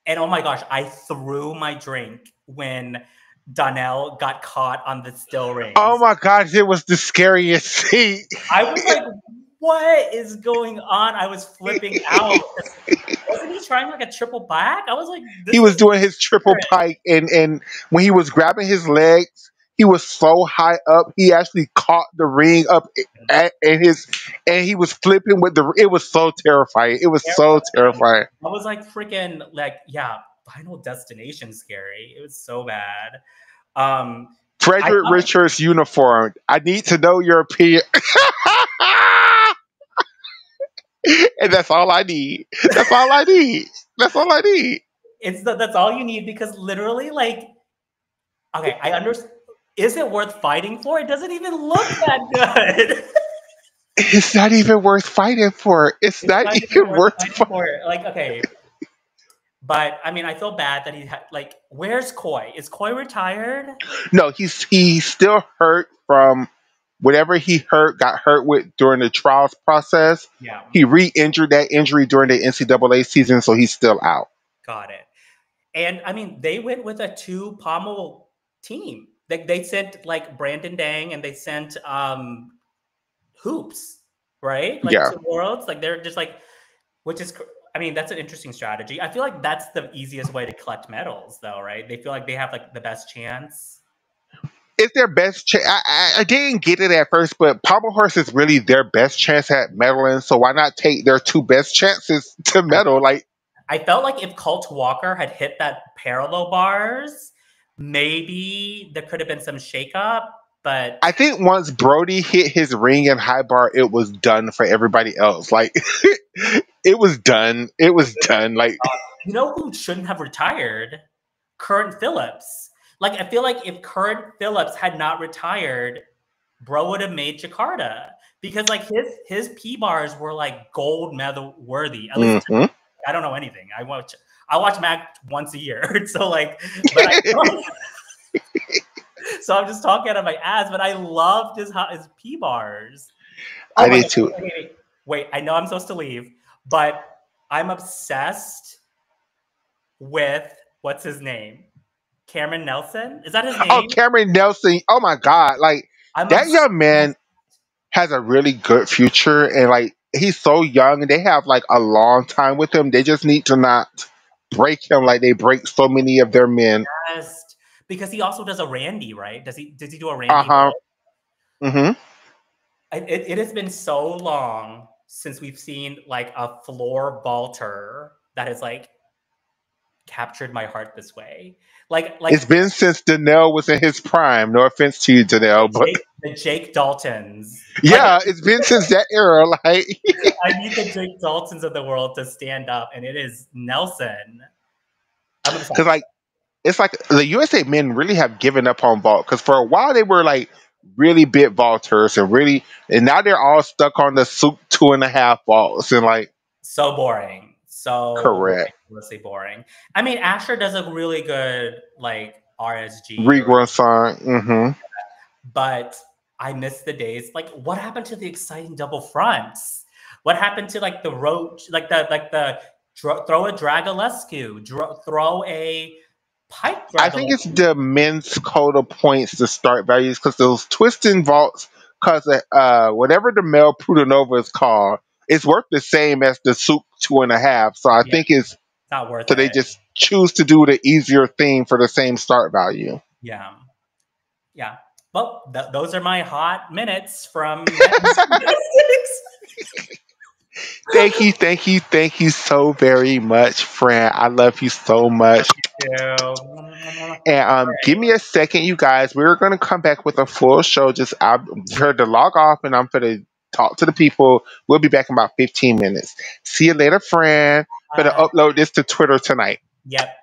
And oh my gosh, I threw my drink when Donnell got caught on the still rings. Oh my gosh, it was the scariest thing. I was like, what is going on? I was flipping out. Wasn't he trying like a triple back? I was like, He was doing his triple pike, and when he was grabbing his legs, he was so high up, he actually caught the ring up and he was flipping with the. It was so terrifying. It was so terrifying. I was like freaking like, yeah, Final Destination scary. It was so bad. Frederick Richards uniform. I need to know your opinion. And that's all I need. That's all I need. That's all I need. That's all you need because literally, like, okay, I understand. Is it worth fighting for? It doesn't even look that good. It's not even worth fighting for. It's not even worth fighting for. Like, okay. But I mean, I feel bad that he had like, where's Coy? Is Coy retired? No, he's still hurt from whatever he got hurt with during the trials process. Yeah. He re-injured that injury during the NCAA season, so he's still out. Got it. And I mean, they went with a 2 pommel team. They sent like Brandon Dang and they sent Hoops, right? Like Yeah. 2 worlds. Like they're just like, which is, I mean, that's an interesting strategy. I feel like that's the easiest way to collect medals, though, right? They feel like they have like the best chance. it's their best chance. I didn't get it at first, but Pommel Horse is really their best chance at medaling. So why not take their two best chances to I medal? Like, I felt like if Colt Walker had hit that parallel bars, maybe there could have been some shakeup. But I think once Brody hit his ring and high bar, it was done for everybody else. Like, it was done. It was done. Like, you know who shouldn't have retired? Current Phillips. Like, I feel like if Current Phillips had not retired, bro would have made Jakarta because like his P bars were like gold medal worthy. At least mhm. I don't know anything. I watch Mac once a year, so like, but so I'm just talking out of my ass. But I loved his P bars. Oh I my did god! too. Wait. I know I'm supposed to leave, but I'm obsessed with what's his name? Cameron Nelson? Is that his Oh, name? Cameron Nelson. Oh my God. Like, I'm that obsessed. young man has a really good future, and like he's so young and they have like a long time with him. They just need to not break him like they break so many of their men. Because he also does a Randy, right? Does he do a Randy Uh-huh. Hill? Hmm. It has been so long since we've seen like a floor vaulter that has like captured my heart this way. It's Like been since Danelle was in his prime. No offense to you, Danelle, but The Jake Daltons. Like yeah, it's been since that era. Like, I need the Jake Daltons of the world to stand up, and it is Nelson. I'm because obsessed. like it's like the USA men really have given up on vault. Because for a while they were like really big vaulters and now they're all stuck on the soup 2.5 vaults and like So boring. So correct ridiculously boring. I mean, Asher does a really good like RSG, or regrowth song. Hmm. but I miss the days. Like, what happened to the exciting double fronts? What happened to like the roach, throw a Dragalescu, throw a pipe I think it's Dragalescu? the men's code of points to start values because those twisting vaults, because whatever the male Prudenova is called, it's worth the same as the soup 2.5. So I Yeah, think it's it's not worth so they it. just choose to do the easier thing for the same start value. Yeah, yeah. Well, those are my hot minutes from men's gymnastics. Thank you, thank you so very much, friend. I love you so much. All And give right. me a second, you guys. We're gonna come back with a full show. Just I'm here to log off, and I'm gonna talk to the people. We'll be back in about 15 minutes. See you later, friend. Gonna Bye. upload this to Twitter tonight. Yep.